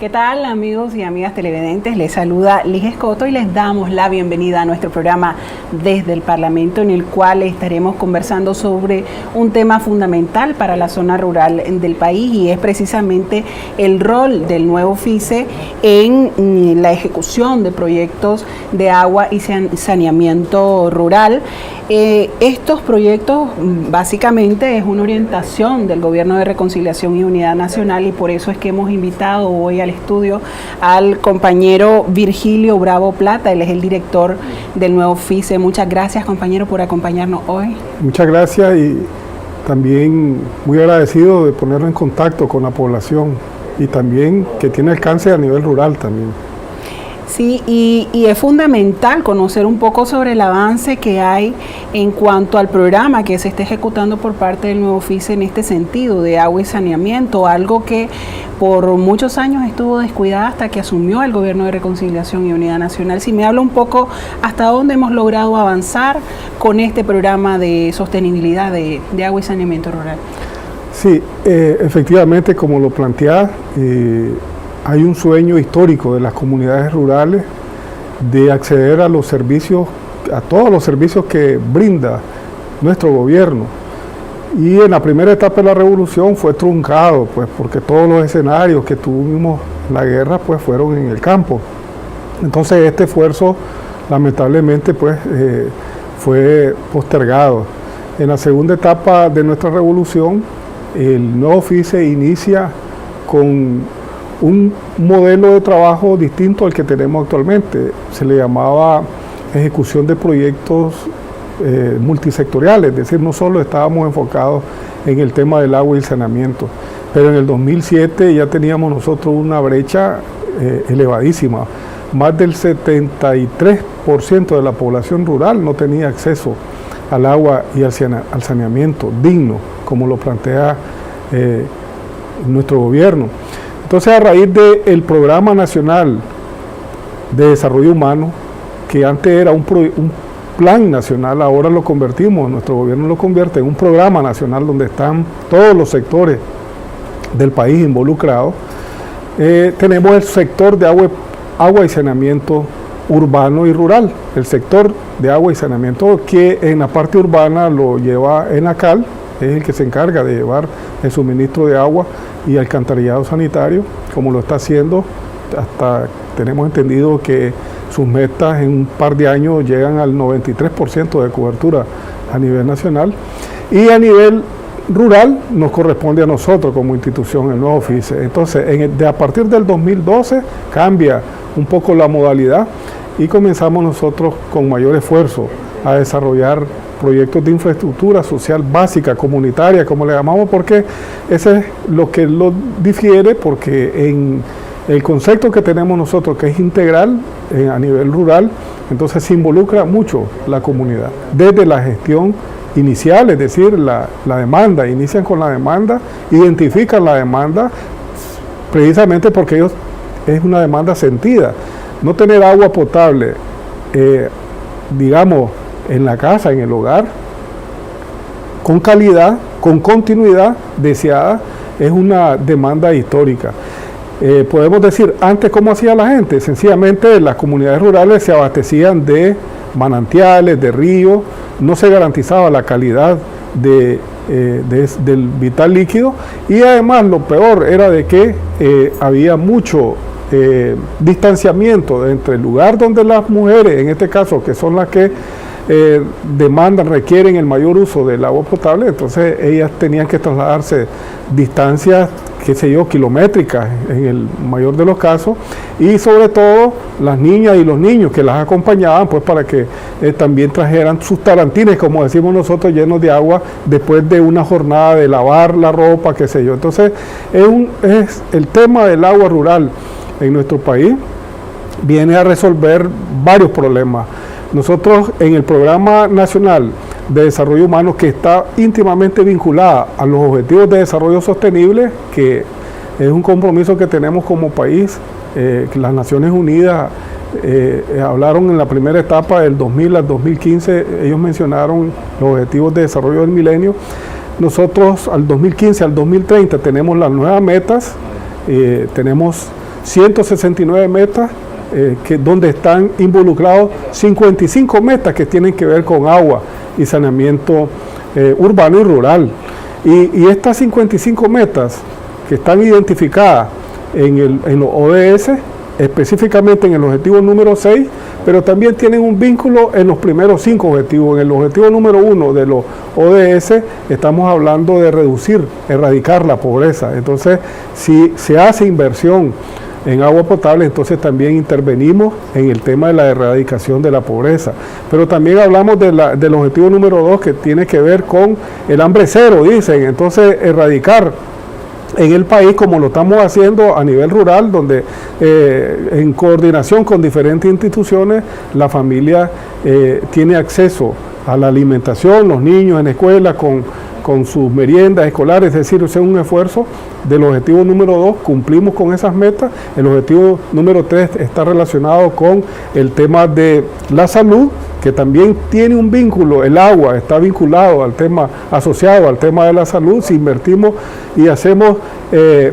¿Qué tal, amigos y amigas televidentes? Les saluda Liz Escoto y les damos la bienvenida a nuestro programa Desde el Parlamento, en el cual estaremos conversando sobre un tema fundamental para la zona rural del país, y es precisamente el rol del nuevo FICE en la ejecución de proyectos de agua y saneamiento rural. Estos proyectos básicamente es una orientación del Gobierno de Reconciliación y Unidad Nacional, y por eso es que hemos invitado hoy al estudio al compañero Virgilio Bravo Plata. Él es el director del nuevo FICE. Muchas gracias, compañero, por acompañarnos hoy. Muchas gracias, y también muy agradecido de ponerlo en contacto con la población, y también que tiene alcance a nivel rural también. Sí, y es fundamental conocer un poco sobre el avance que hay en cuanto al programa que se está ejecutando por parte del nuevo FICE en este sentido de agua y saneamiento, algo que por muchos años estuvo descuidada hasta que asumió el Gobierno de Reconciliación y Unidad Nacional. Si me habla un poco hasta dónde hemos logrado avanzar con este programa de sostenibilidad de agua y saneamiento rural. Sí, efectivamente, como lo plantea, hay un sueño histórico de las comunidades rurales de acceder a los servicios, a todos los servicios que brinda nuestro gobierno. Y en la primera etapa de la revolución fue truncado, pues, porque todos los escenarios que tuvimos en la guerra, pues, fueron en el campo. Entonces este esfuerzo, lamentablemente, pues, fue postergado. En la segunda etapa de nuestra revolución, el nuevo FICE inicia con un modelo de trabajo distinto al que tenemos actualmente. Se le llamaba ejecución de proyectos multisectoriales, es decir, no solo estábamos enfocados en el tema del agua y el saneamiento, pero en el 2007 ya teníamos nosotros una brecha elevadísima. Más del 73% de la población rural no tenía acceso al agua y al saneamiento digno, como lo plantea nuestro gobierno. Entonces, a raíz del Programa Nacional de Desarrollo Humano, que antes era un plan nacional, ahora lo convertimos, nuestro gobierno lo convierte en un programa nacional donde están todos los sectores del país involucrados. Tenemos el sector de agua y saneamiento urbano y rural. El sector de agua y saneamiento, que en la parte urbana lo lleva ENACAL, es el que se encarga de llevar el suministro de agua y alcantarillado sanitario, como lo está haciendo. Hasta tenemos entendido que sus metas en un par de años llegan al 93% de cobertura a nivel nacional. Y a nivel rural nos corresponde a nosotros como institución, el nuevo FICE. Entonces, a partir del 2012 cambia un poco la modalidad y comenzamos nosotros con mayor esfuerzo a desarrollar proyectos de infraestructura social básica, comunitaria, como le llamamos, porque ese es lo que lo difiere, porque en el concepto que tenemos nosotros, que es integral a nivel rural, entonces se involucra mucho la comunidad, desde la gestión inicial, es decir, la demanda, inician con la demanda, identifican la demanda, precisamente porque ellos es una demanda sentida. No tener agua potable, digamos, en la casa, en el hogar, con calidad, con continuidad deseada, es una demanda histórica. Podemos decir, antes, ¿cómo hacía la gente? Sencillamente las comunidades rurales se abastecían de manantiales, de ríos, no se garantizaba la calidad del vital líquido, y además lo peor era de que había mucho distanciamiento entre el lugar donde las mujeres, en este caso, que son las que demandan, requieren el mayor uso del agua potable, entonces ellas tenían que trasladarse distancias, qué sé yo, kilométricas en el mayor de los casos, y sobre todo las niñas y los niños que las acompañaban, pues para que también trajeran sus tarantines, como decimos nosotros, llenos de agua después de una jornada de lavar la ropa, qué sé yo. Entonces es el tema del agua rural en nuestro país viene a resolver varios problemas. Nosotros en el Programa Nacional de Desarrollo Humano, que está íntimamente vinculada a los Objetivos de Desarrollo Sostenible, que es un compromiso que tenemos como país, que las Naciones Unidas hablaron en la primera etapa del 2000 al 2015, ellos mencionaron los Objetivos de Desarrollo del Milenio. Nosotros al 2015 al 2030 tenemos las nuevas metas, tenemos 169 metas donde están involucrados 55 metas que tienen que ver con agua y saneamiento urbano y rural. Y estas 55 metas que están identificadas en los ODS, específicamente en el objetivo número 6, pero también tienen un vínculo en los primeros 5 objetivos. En el objetivo número 1 de los ODS estamos hablando de erradicar la pobreza. Entonces, si se hace inversión en agua potable, entonces también intervenimos en el tema de la erradicación de la pobreza. Pero también hablamos del objetivo número 2, que tiene que ver con el hambre cero, dicen. Entonces, erradicar en el país, como lo estamos haciendo a nivel rural, donde en coordinación con diferentes instituciones, la familia tiene acceso a la alimentación, los niños en escuela con sus meriendas escolares, es decir, es un esfuerzo del objetivo número 2, cumplimos con esas metas. El objetivo número 3 está relacionado con el tema de la salud, que también tiene un vínculo, el agua está vinculado al tema, asociado al tema de la salud. Si invertimos y hacemos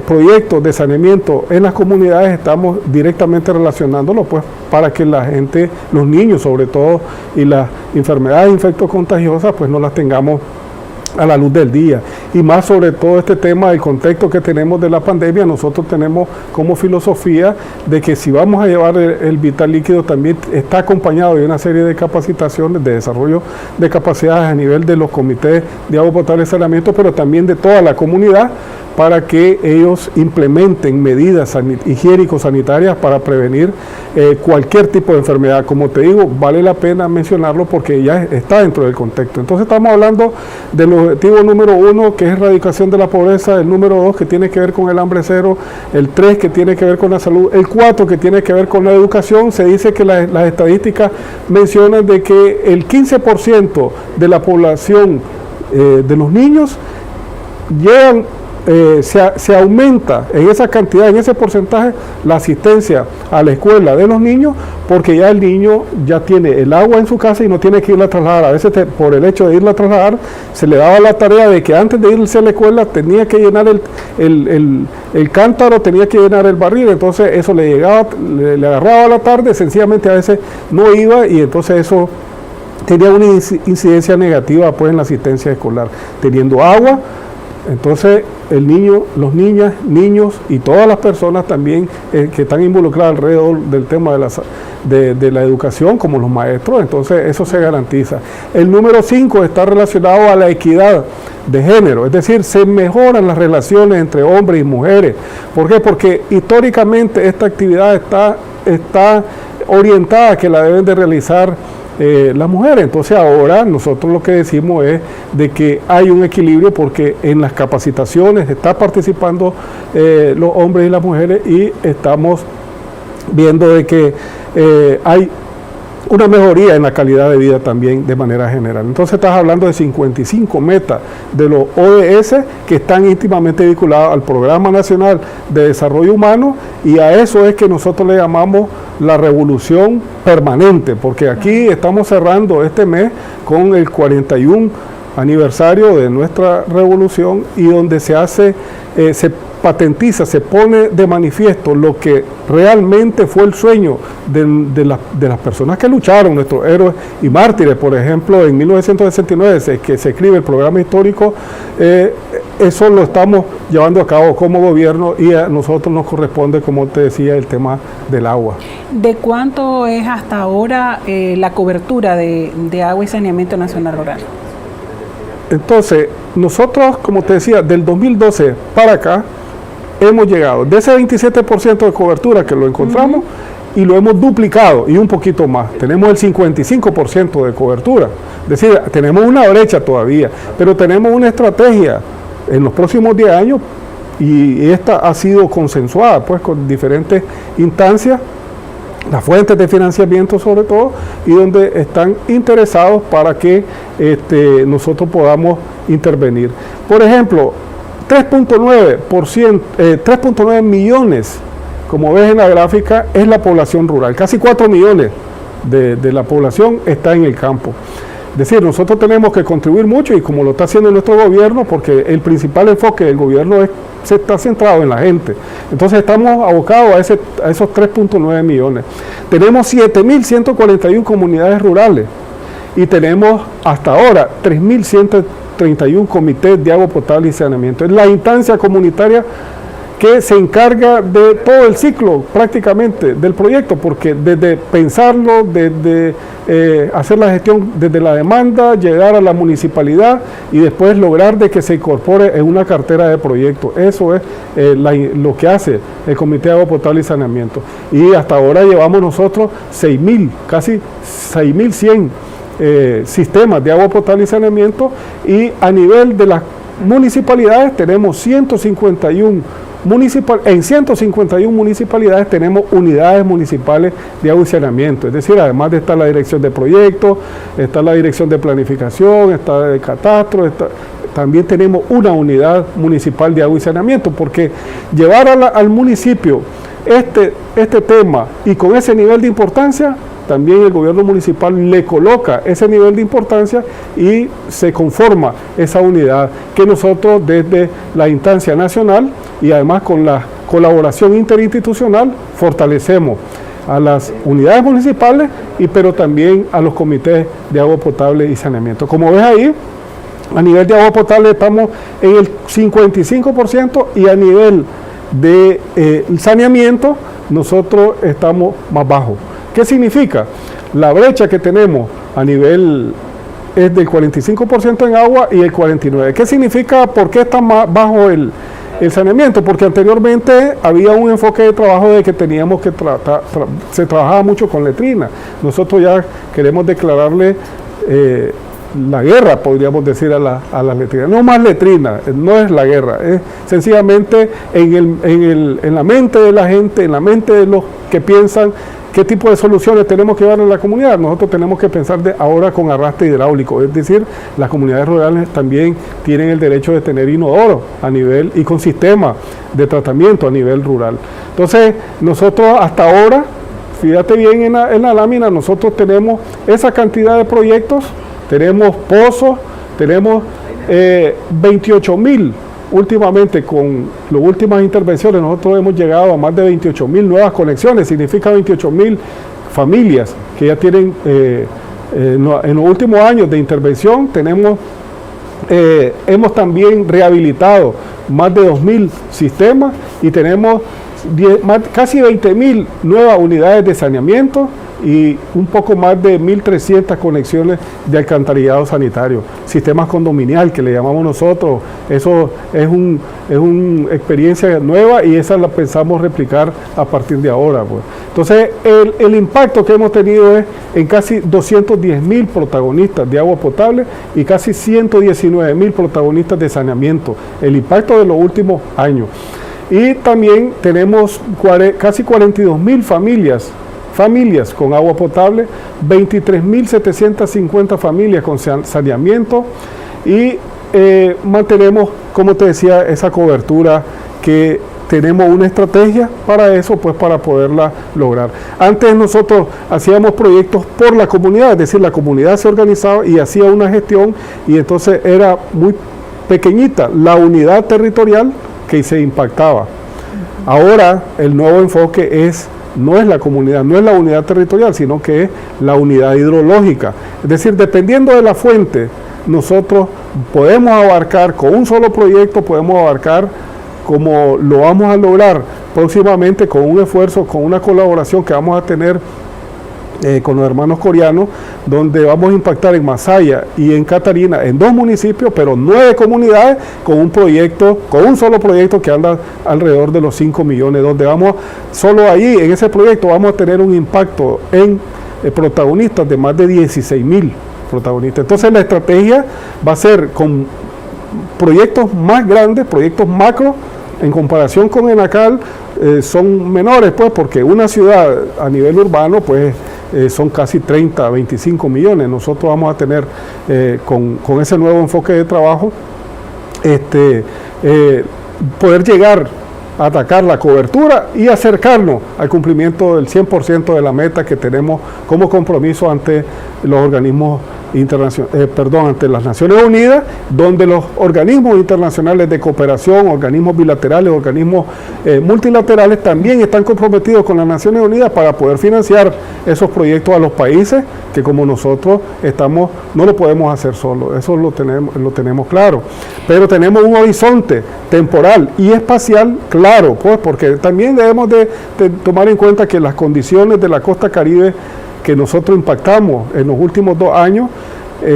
proyectos de saneamiento en las comunidades, estamos directamente relacionándolo, pues, para que la gente, los niños sobre todo, y las enfermedades infectocontagiosas, pues no las tengamos a la luz del día. Y más sobre todo este tema del contexto que tenemos de la pandemia, nosotros tenemos como filosofía de que si vamos a llevar el vital líquido, también está acompañado de una serie de capacitaciones, de desarrollo de capacidades a nivel de los comités de agua potable y saneamiento, pero también de toda la comunidad, para que ellos implementen medidas higiénico-sanitarias para prevenir cualquier tipo de enfermedad. Como te digo, vale la pena mencionarlo porque ya está dentro del contexto. Entonces estamos hablando del objetivo número 1, que es erradicación de la pobreza, el número 2, que tiene que ver con el hambre cero, el 3, que tiene que ver con la salud, el 4, que tiene que ver con la educación. Se dice que las estadísticas mencionan de que el 15% de la población de los niños llegan, se aumenta en esa cantidad, en ese porcentaje, la asistencia a la escuela de los niños, porque ya el niño ya tiene el agua en su casa y no tiene que irla a trasladar. A veces por el hecho de irla a trasladar, se le daba la tarea de que antes de irse a la escuela tenía que llenar el cántaro, tenía que llenar el barril. Entonces eso le llegaba, le agarraba a la tarde, sencillamente a veces no iba, y entonces eso tenía una incidencia negativa, pues, en la asistencia escolar. Teniendo agua, entonces el niño, los niños y todas las personas también que están involucradas alrededor del tema de la educación, como los maestros, entonces eso se garantiza. El número 5 está relacionado a la equidad de género, es decir, se mejoran las relaciones entre hombres y mujeres. ¿Por qué? Porque históricamente esta actividad está orientada a que la deben de realizar las mujeres. Entonces ahora nosotros lo que decimos es de que hay un equilibrio, porque en las capacitaciones está participando los hombres y las mujeres, y estamos viendo de que hay una mejoría en la calidad de vida también de manera general. Entonces estás hablando de 55 metas de los ODS que están íntimamente vinculadas al Programa Nacional de Desarrollo Humano, y a eso es que nosotros le llamamos la revolución permanente, porque aquí estamos cerrando este mes con el 41 aniversario de nuestra revolución, y donde se patentiza, se pone de manifiesto lo que realmente fue el sueño de las personas que lucharon, nuestros héroes y mártires. Por ejemplo, en 1969 que se escribe el programa histórico, eso lo estamos llevando a cabo como gobierno, y a nosotros nos corresponde, como te decía, el tema del agua. ¿De cuánto es hasta ahora la cobertura de agua y saneamiento nacional rural? Entonces, nosotros, como te decía, del 2012 para acá, hemos llegado de ese 27% de cobertura que lo encontramos, y lo hemos duplicado y un poquito más. Tenemos el 55% de cobertura. Es decir, tenemos una brecha todavía, pero tenemos una estrategia en los próximos 10 años, y esta ha sido consensuada, pues, con diferentes instancias, las fuentes de financiamiento sobre todo, y donde están interesados para que nosotros podamos intervenir. Por ejemplo, 3.9 millones, como ves en la gráfica, es la población rural. Casi 4 millones de la población está en el campo. Es decir, nosotros tenemos que contribuir mucho y como lo está haciendo nuestro gobierno, porque el principal enfoque del gobierno se está centrado en la gente. Entonces estamos abocados a esos 3.9 millones. Tenemos 7.141 comunidades rurales y tenemos hasta ahora 3.131 comités de agua potable y saneamiento. Es la instancia comunitaria que se encarga de todo el ciclo prácticamente del proyecto, porque desde pensarlo, desde hacer la gestión desde la demanda, llegar a la municipalidad y después lograr de que se incorpore en una cartera de proyectos. Eso es lo que hace el Comité de Agua Potable y Saneamiento. Y hasta ahora llevamos nosotros 6.000, casi 6.100 sistemas de agua potable y saneamiento, y a nivel de las municipalidades tenemos 151 en 151 municipalidades tenemos unidades municipales de agua y saneamiento, es decir, además de estar la dirección de proyectos, está la dirección de planificación, está el catastro, también tenemos una unidad municipal de agua y saneamiento, porque llevar al municipio este tema y con ese nivel de importancia, también el gobierno municipal le coloca ese nivel de importancia y se conforma esa unidad que nosotros desde la instancia nacional y además con la colaboración interinstitucional fortalecemos a las unidades municipales pero también a los comités de agua potable y saneamiento. Como ves ahí, a nivel de agua potable estamos en el 55% y a nivel de saneamiento nosotros estamos más bajos. ¿Qué significa? La brecha que tenemos a nivel es del 45% en agua y el 49%. ¿Qué significa? ¿Por qué está más bajo el saneamiento? Porque anteriormente había un enfoque de trabajo de que teníamos que se trabajaba mucho con letrina. Nosotros ya queremos declararle la guerra, podríamos decir, a las letrinas. No más letrina, no es la guerra, es sencillamente en la mente de la gente, en la mente de los que piensan qué tipo de soluciones tenemos que dar a la comunidad. Nosotros tenemos que pensar ahora con arrastre hidráulico, es decir, las comunidades rurales también tienen el derecho de tener inodoro a nivel y con sistema de tratamiento a nivel rural. Entonces, nosotros hasta ahora, fíjate bien en la lámina, nosotros tenemos esa cantidad de proyectos, tenemos pozos, tenemos 28.000. Últimamente, con las últimas intervenciones, nosotros hemos llegado a más de 28.000 nuevas conexiones, significa 28.000 familias que ya tienen, en los últimos años de intervención, hemos también rehabilitado más de 2.000 sistemas y tenemos casi 20.000 nuevas unidades de saneamiento y un poco más de 1.300 conexiones de alcantarillado sanitario, sistemas condominial que le llamamos nosotros. Eso es una experiencia nueva y esa la pensamos replicar a partir de ahora, pues. Entonces el impacto que hemos tenido es en casi 210.000 protagonistas de agua potable y casi 119.000 protagonistas de saneamiento, el impacto de los últimos años. Y también tenemos casi 42.000 familias con agua potable, 23.750 familias con saneamiento y mantenemos, como te decía, esa cobertura que tenemos una estrategia para eso, pues para poderla lograr. Antes nosotros hacíamos proyectos por la comunidad, es decir, la comunidad se organizaba y hacía una gestión y entonces era muy pequeñita la unidad territorial que se impactaba. Ahora el nuevo enfoque no es la comunidad, no es la unidad territorial, sino que es la unidad hidrológica. Es decir, dependiendo de la fuente, nosotros podemos abarcar con un solo proyecto, podemos abarcar como lo vamos a lograr próximamente con un esfuerzo, con una colaboración que vamos a tener con los hermanos coreanos, donde vamos a impactar en Masaya y en Catarina, en 2 municipios, pero 9 comunidades, con un solo proyecto que anda alrededor de los 5 millones, donde solo allí, en ese proyecto, vamos a tener un impacto en protagonistas de más de 16.000 protagonistas. Entonces la estrategia va a ser con proyectos más grandes, proyectos macro, en comparación con Enacal, son menores, pues, porque una ciudad a nivel urbano, pues, son casi 30, 25 millones. Nosotros vamos a tener, con ese nuevo enfoque de trabajo, poder llegar a atacar la cobertura y acercarnos al cumplimiento del 100% de la meta que tenemos como compromiso ante los organismos ante las Naciones Unidas, donde los organismos internacionales de cooperación, organismos bilaterales, organismos multilaterales también están comprometidos con las Naciones Unidas para poder financiar esos proyectos a los países que como nosotros no lo podemos hacer solo, eso lo tenemos claro, pero tenemos un horizonte temporal y espacial claro, pues porque también debemos de tomar en cuenta que las condiciones de la costa Caribe que nosotros impactamos en los últimos 2 años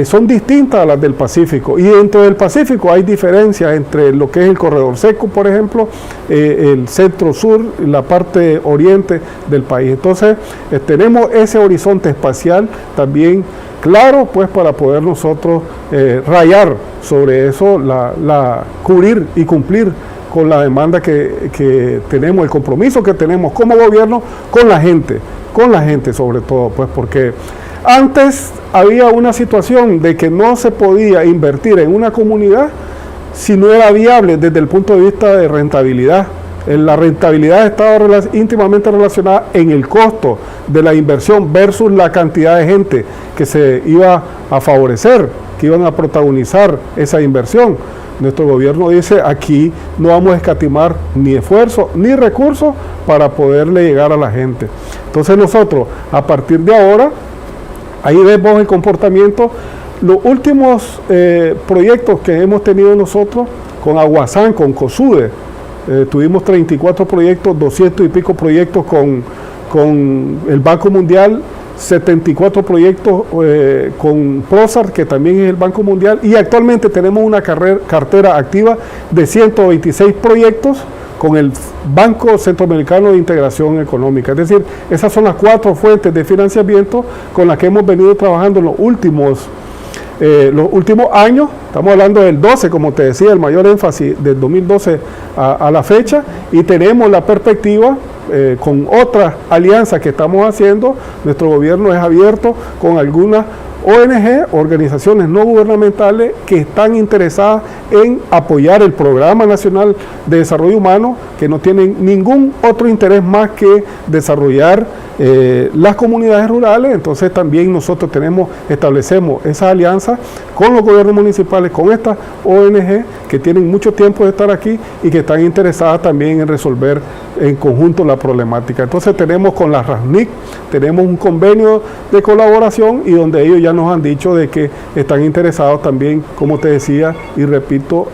son distintas a las del Pacífico, y dentro del Pacífico hay diferencias entre lo que es el corredor seco, por ejemplo, el centro-sur, la parte oriente del país. Entonces tenemos ese horizonte espacial también claro, pues para poder nosotros rayar sobre eso, cubrir y cumplir con la demanda que tenemos, el compromiso que tenemos como gobierno con la gente sobre todo, pues porque antes había una situación de que no se podía invertir en una comunidad si no era viable desde el punto de vista de rentabilidad. La rentabilidad estaba íntimamente relacionada en el costo de la inversión versus la cantidad de gente que se iba a favorecer, que iban a protagonizar esa inversión. Nuestro gobierno dice, aquí no vamos a escatimar ni esfuerzo ni recursos para poderle llegar a la gente. Entonces nosotros, a partir de ahora, ahí vemos el comportamiento. Los últimos proyectos que hemos tenido nosotros con Aguasán, con COSUDE, tuvimos 34 proyectos, 200 y pico proyectos con el Banco Mundial, 74 proyectos con PROSAR, que también es el Banco Mundial, y actualmente tenemos una cartera activa de 126 proyectos con el Banco Centroamericano de Integración Económica. Es decir, esas son las 4 fuentes de financiamiento con las que hemos venido trabajando en los últimos años. Estamos hablando del 12, como te decía, el mayor énfasis del 2012 a la fecha, y tenemos la perspectiva con otras alianzas que estamos haciendo. Nuestro gobierno es abierto con algunas ONG, organizaciones no gubernamentales, que están interesadas en apoyar el Programa Nacional de Desarrollo Humano, que no tienen ningún otro interés más que desarrollar las comunidades rurales. Entonces también nosotros establecemos esa alianza con los gobiernos municipales, con estas ONG que tienen mucho tiempo de estar aquí y que están interesadas también en resolver en conjunto la problemática. Entonces tenemos con la RASNIC, tenemos un convenio de colaboración, y donde ellos ya nos han dicho de que están interesados también, como te decía y repito,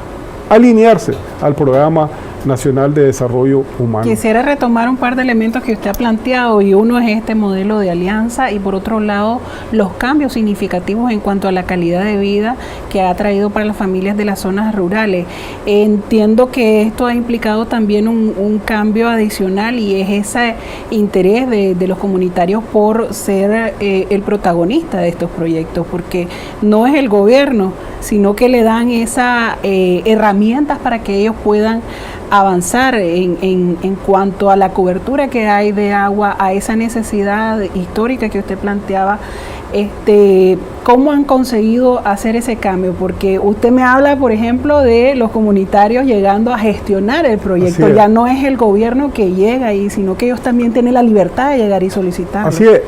alinearse al Programa Nacional de Desarrollo Humano. Quisiera retomar un par de elementos que usted ha planteado, y uno es este modelo de alianza, y por otro lado los cambios significativos en cuanto a la calidad de vida que ha traído para las familias de las zonas rurales. Entiendo que esto ha implicado también un cambio adicional, y es ese interés de los comunitarios por ser el protagonista de estos proyectos, porque no es el gobierno, sino que le dan esas herramientas para que ellos puedan avanzar en cuanto a la cobertura que hay de agua, a esa necesidad histórica que usted planteaba. ¿Cómo han conseguido hacer ese cambio? Porque usted me habla, por ejemplo, de los comunitarios llegando a gestionar el proyecto. Ya no es el gobierno que llega ahí, sino que ellos también tienen la libertad de llegar y solicitarlo. Así es.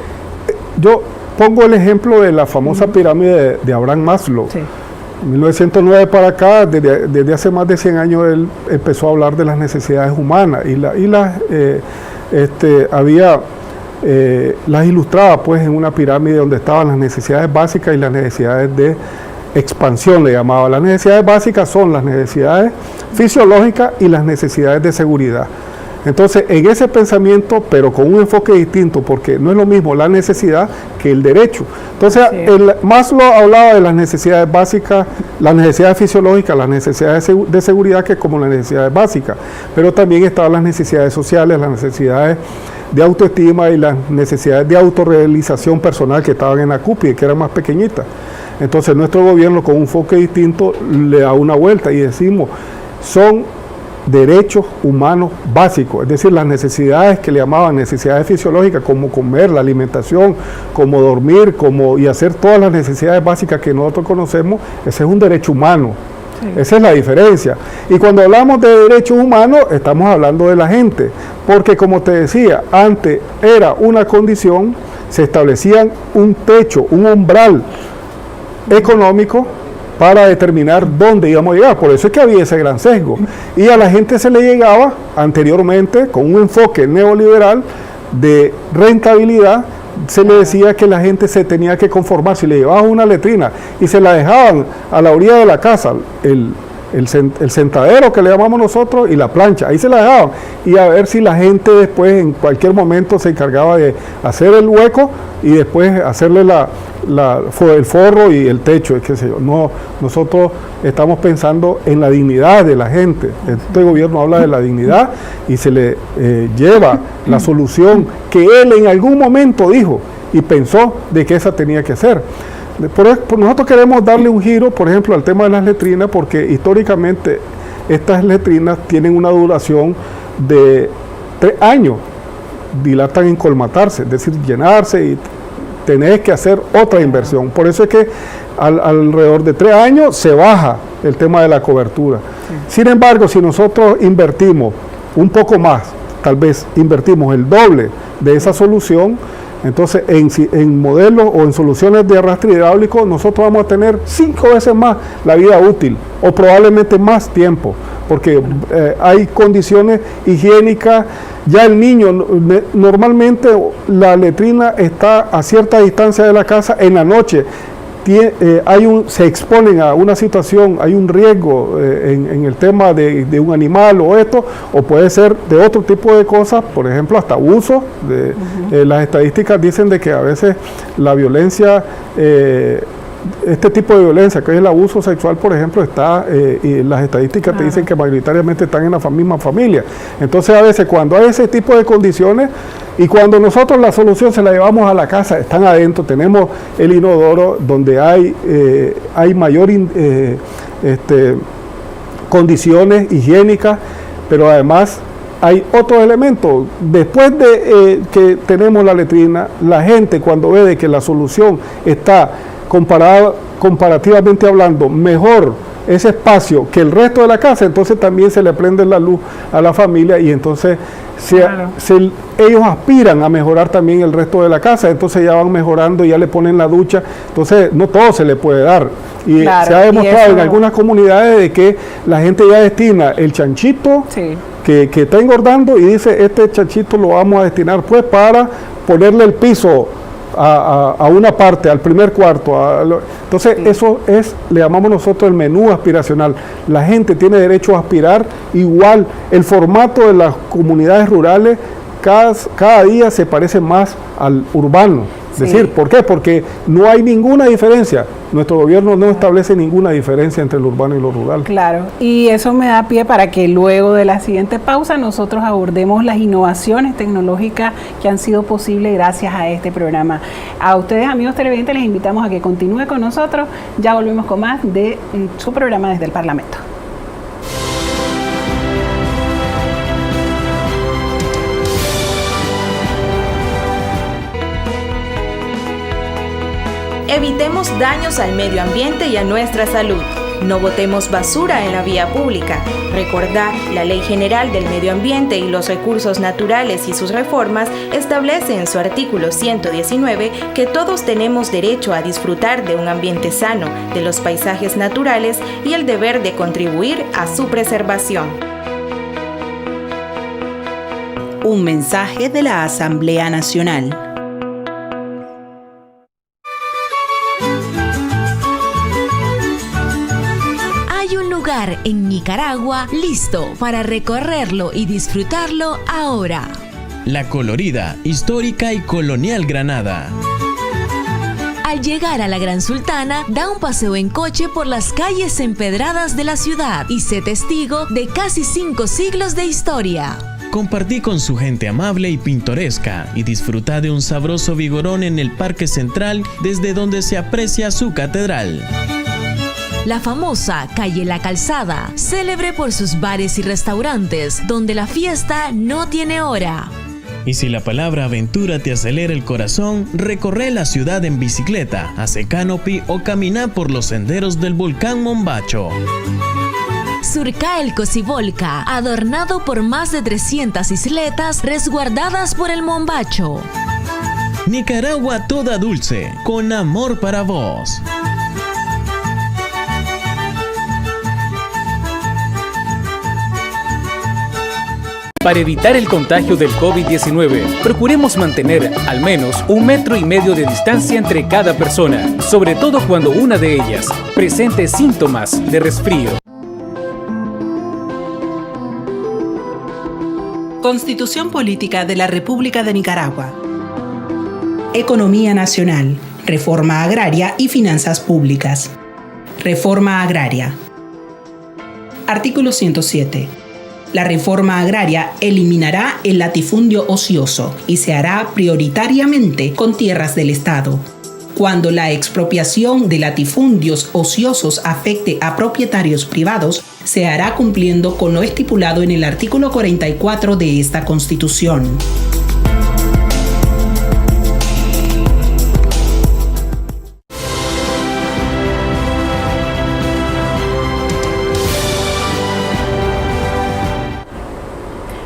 Yo pongo el ejemplo de la famosa pirámide de Abraham Maslow. Sí. En 1909 para acá, desde hace más de 100 años, él empezó a hablar de las necesidades humanas las ilustraba pues en una pirámide donde estaban las necesidades básicas y las necesidades de expansión, le llamaba. Las necesidades básicas son las necesidades fisiológicas y las necesidades de seguridad. Entonces, en ese pensamiento, pero con un enfoque distinto, porque no es lo mismo la necesidad que el derecho. Entonces, sí. Maslow hablaba de las necesidades básicas, las necesidades fisiológicas, las necesidades de seguridad, que como las necesidades básicas, pero también estaban las necesidades sociales, las necesidades de autoestima y las necesidades de autorrealización personal, que estaban en la cúpide, que eran más pequeñitas. Entonces, nuestro gobierno, con un enfoque distinto, le da una vuelta y decimos, son derechos humanos básicos, es decir, las necesidades que le llamaban necesidades fisiológicas, como comer, la alimentación, como dormir, y hacer todas las necesidades básicas que nosotros conocemos. Ese es un derecho humano. Sí. Esa es la diferencia. Y cuando hablamos de derechos humanos, estamos hablando de la gente, porque como te decía, antes era una condición, se establecían un techo, un umbral económico para determinar dónde íbamos a llegar. Por eso es que había ese gran sesgo. Y a la gente se le llegaba anteriormente con un enfoque neoliberal de rentabilidad. Se le decía que la gente se tenía que conformar. Si le llevaban una letrina y se la dejaban a la orilla de la casa, el sentadero que le llamamos nosotros y la plancha, ahí se la dejaban, y a ver si la gente después en cualquier momento se encargaba de hacer el hueco y después hacerle el forro y el techo, qué sé yo. No, nosotros estamos pensando en la dignidad de la gente. Este gobierno habla de la dignidad y se le lleva la solución que él en algún momento dijo y pensó de que esa tenía que ser. Nosotros queremos darle un giro, por ejemplo, al tema de las letrinas, porque históricamente estas letrinas tienen una duración de 3 años, dilatan en colmatarse, es decir, llenarse, y tenés que hacer otra inversión. Por eso es que alrededor de 3 años se baja el tema de la cobertura. Sí. Sin embargo, si nosotros invertimos un poco más, tal vez invertimos el doble de esa solución, entonces en modelos o en soluciones de arrastre hidráulico nosotros vamos a tener 5 veces más la vida útil o probablemente más tiempo, porque hay condiciones higiénicas. Ya el niño, normalmente la letrina está a cierta distancia de la casa, en la noche se exponen a una situación, hay un riesgo en el tema de un animal o esto, o puede ser de otro tipo de cosas, por ejemplo, hasta abuso. Las estadísticas dicen de que a veces la violencia, este tipo de violencia, que es el abuso sexual, por ejemplo, y las estadísticas te dicen que mayoritariamente están en la misma familia. Entonces, a veces cuando hay ese tipo de condiciones, y cuando nosotros la solución se la llevamos a la casa, están adentro, tenemos el inodoro donde hay mayor condiciones higiénicas, pero además hay otros elementos. Después de que tenemos la letrina, la gente cuando ve de que la solución está comparativamente hablando mejor ese espacio que el resto de la casa, entonces también se le prende la luz a la familia y entonces ellos aspiran a mejorar también el resto de la casa, entonces ya van mejorando, ya le ponen la ducha, entonces no todo se le puede dar. Y se ha demostrado en algunas comunidades de que la gente ya destina el chanchito que está engordando y dice, este chanchito lo vamos a destinar pues para ponerle el piso a una parte, al primer cuarto. Entonces eso le llamamos nosotros el menú aspiracional. La gente tiene derecho a aspirar igual. El formato de las comunidades rurales cada día se parece más al urbano. Es decir, ¿por qué? Porque no hay ninguna diferencia. Nuestro gobierno no establece ninguna diferencia entre lo urbano y lo rural. Claro, y eso me da pie para que luego de la siguiente pausa nosotros abordemos las innovaciones tecnológicas que han sido posibles gracias a este programa. A ustedes, amigos televidentes, les invitamos a que continúen con nosotros. Ya volvemos con más de su programa Desde el Parlamento. Evitemos daños al medio ambiente y a nuestra salud. No botemos basura en la vía pública. Recordar, la Ley General del Medio Ambiente y los Recursos Naturales y sus reformas establece en su artículo 119 que todos tenemos derecho a disfrutar de un ambiente sano, de los paisajes naturales y el deber de contribuir a su preservación. Un mensaje de la Asamblea Nacional. En Nicaragua, listo para recorrerlo y disfrutarlo ahora. La colorida, histórica y colonial Granada. Al llegar a la Gran Sultana, da un paseo en coche por las calles empedradas de la ciudad y sé testigo de casi 5 siglos de historia. Compartí con su gente amable y pintoresca y disfruta de un sabroso vigorón en el Parque Central desde donde se aprecia su catedral. La famosa calle La Calzada, célebre por sus bares y restaurantes, donde la fiesta no tiene hora. Y si la palabra aventura te acelera el corazón, recorre la ciudad en bicicleta, hace canopy o camina por los senderos del volcán Mombacho. Surca el Cocibolca, adornado por más de 300 isletas resguardadas por el Mombacho. Nicaragua toda dulce, con amor para vos. Para evitar el contagio del COVID-19, procuremos mantener al menos 1,5 metros de distancia entre cada persona, sobre todo cuando una de ellas presente síntomas de resfrío. Constitución Política de la República de Nicaragua. Economía nacional, reforma agraria y finanzas públicas. Reforma agraria. Artículo 107. La reforma agraria eliminará el latifundio ocioso y se hará prioritariamente con tierras del Estado. Cuando la expropiación de latifundios ociosos afecte a propietarios privados, se hará cumpliendo con lo estipulado en el artículo 44 de esta Constitución.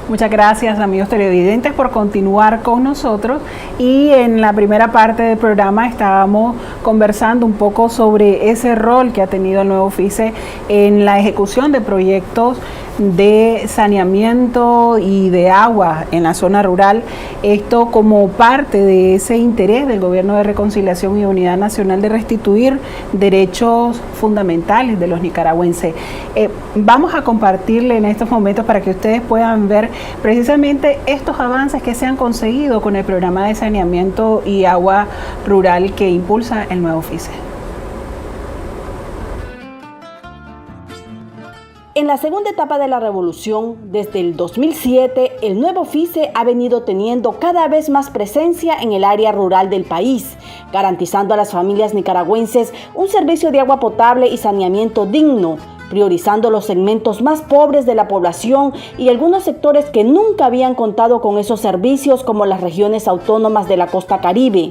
Muchas gracias, amigos televidentes, por continuar con nosotros. Y en la primera parte del programa estábamos conversando un poco sobre ese rol que ha tenido el nuevo FICE en la ejecución de proyectos de saneamiento y de agua en la zona rural. Esto como parte de ese interés del Gobierno de Reconciliación y Unidad Nacional de restituir derechos fundamentales de los nicaragüenses. Vamos a compartirle en estos momentos para que ustedes puedan ver precisamente estos avances que se han conseguido con el programa de saneamiento y agua rural que impulsa el nuevo FICE. En la segunda etapa de la revolución, desde el 2007, el nuevo FICE ha venido teniendo cada vez más presencia en el área rural del país, garantizando a las familias nicaragüenses un servicio de agua potable y saneamiento digno, priorizando los segmentos más pobres de la población y algunos sectores que nunca habían contado con esos servicios, como las regiones autónomas de la costa Caribe.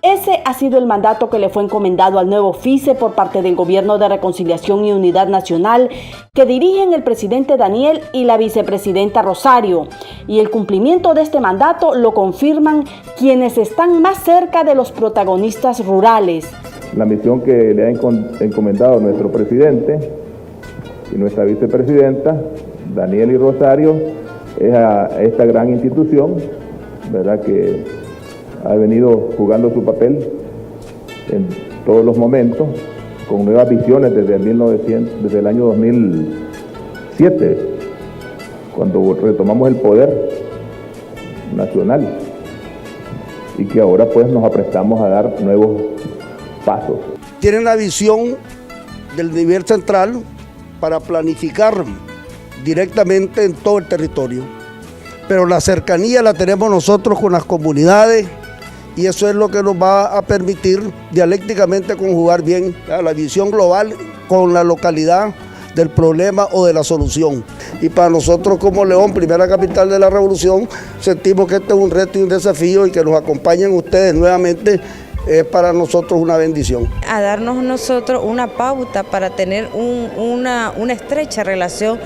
Ese ha sido el mandato que le fue encomendado al nuevo FICE por parte del Gobierno de Reconciliación y Unidad Nacional, que dirigen el presidente Daniel y la vicepresidenta Rosario. Y el cumplimiento de este mandato lo confirman quienes están más cerca de los protagonistas rurales. La misión que le ha encomendado nuestro presidente y nuestra vicepresidenta, Daniel y Rosario, es a esta gran institución, ¿verdad?, que ha venido jugando su papel en todos los momentos, con nuevas visiones desde el año 2007, cuando retomamos el poder nacional, y que ahora pues nos aprestamos a dar nuevos pasos. Tienen la visión del nivel central para planificar directamente en todo el territorio, pero la cercanía la tenemos nosotros con las comunidades, y eso es lo que nos va a permitir dialécticamente conjugar bien la visión global con la localidad del problema o de la solución. Y para nosotros como León, primera capital de la revolución, sentimos que este es un reto y un desafío, y que nos acompañen ustedes nuevamente es para nosotros una bendición. A darnos nosotros una pauta para tener una estrecha relación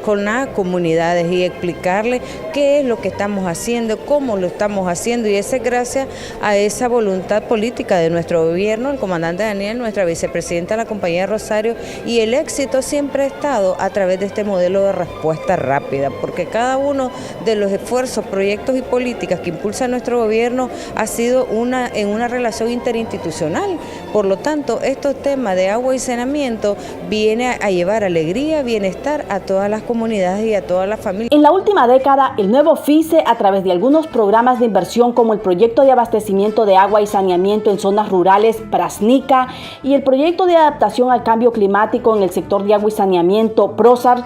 con las comunidades y explicarles qué es lo que estamos haciendo, cómo lo estamos haciendo, y eso es gracias a esa voluntad política de nuestro gobierno, el comandante Daniel, nuestra vicepresidenta, la compañía Rosario, y el éxito siempre ha estado a través de este modelo de respuesta rápida, porque cada uno de los esfuerzos, proyectos y políticas que impulsa nuestro gobierno ha sido en una relación interinstitucional. Por lo tanto, estos temas de agua y saneamiento viene a llevar alegría, bienestar a todas las comunidades y a todas las familias. En la última década, el nuevo FICE, a través de algunos programas de inversión como el proyecto de abastecimiento de agua y saneamiento en zonas rurales Prasnica y el proyecto de adaptación al cambio climático en el sector de agua y saneamiento PROSAR,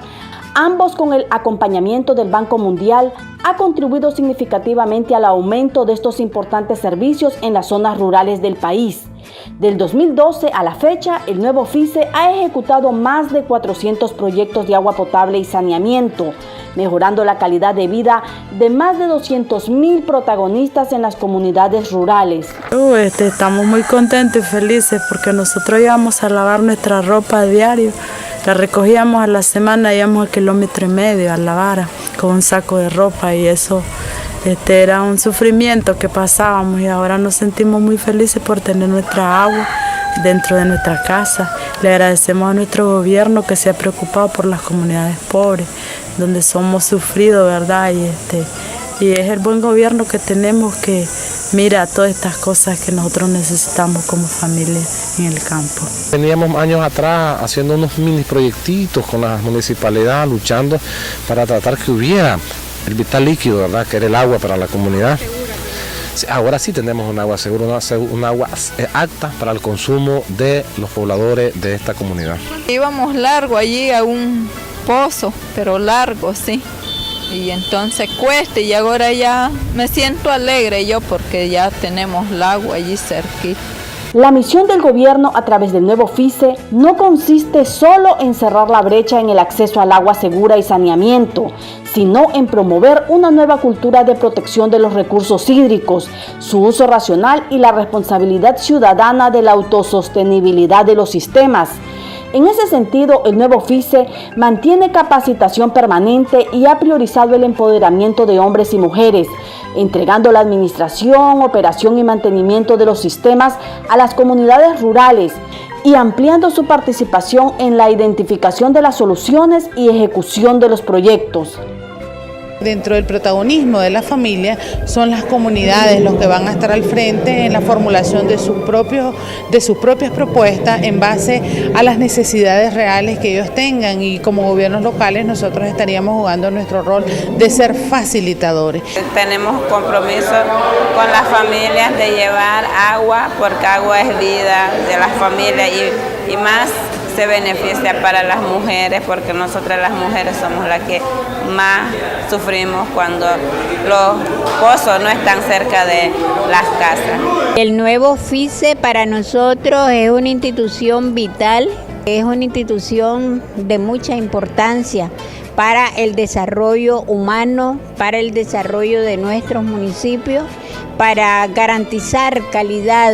ambos con el acompañamiento del Banco Mundial, ha contribuido significativamente al aumento de estos importantes servicios en las zonas rurales del país. Del 2012 a la fecha, el nuevo FICE ha ejecutado más de 400 proyectos de agua potable y saneamiento, mejorando la calidad de vida de más de 200,000 protagonistas en las comunidades rurales. Estamos muy contentos y felices porque nosotros íbamos a lavar nuestra ropa a diario. La recogíamos a la semana, íbamos 1,5 kilómetros a lavar con un saco de ropa, y eso era un sufrimiento que pasábamos, y ahora nos sentimos muy felices por tener nuestra agua dentro de nuestra casa. Le agradecemos a nuestro gobierno que se ha preocupado por las comunidades pobres, donde somos sufridos, ¿verdad? Y es el buen gobierno que tenemos que mira todas estas cosas que nosotros necesitamos como familia en el campo. Teníamos años atrás haciendo unos mini proyectitos con la municipalidad, luchando para tratar que hubiera el vital líquido, ¿verdad? Que era el agua para la comunidad. Ahora sí tenemos un agua segura, un agua apta para el consumo de los pobladores de esta comunidad. Íbamos largo allí a un pozo, pero largo, sí. Y entonces cuesta, y ahora ya me siento alegre yo porque ya tenemos el agua allí cerquita. La misión del gobierno a través del nuevo FICE no consiste solo en cerrar la brecha en el acceso al agua segura y saneamiento, sino en promover una nueva cultura de protección de los recursos hídricos, su uso racional y la responsabilidad ciudadana de la autosostenibilidad de los sistemas. En ese sentido, el nuevo FICE mantiene capacitación permanente y ha priorizado el empoderamiento de hombres y mujeres, entregando la administración, operación y mantenimiento de los sistemas a las comunidades rurales y ampliando su participación en la identificación de las soluciones y ejecución de los proyectos. Dentro del protagonismo de la familia son las comunidades los que van a estar al frente en la formulación de sus propias propuestas en base a las necesidades reales que ellos tengan, y como gobiernos locales nosotros estaríamos jugando nuestro rol de ser facilitadores. Tenemos compromiso con las familias de llevar agua, porque agua es vida de las familias y más se beneficia para las mujeres, porque nosotras las mujeres somos las que más sufrimos cuando los pozos no están cerca de las casas. El nuevo FICE para nosotros es una institución vital, es una institución de mucha importancia para el desarrollo humano, para el desarrollo de nuestros municipios, para garantizar calidad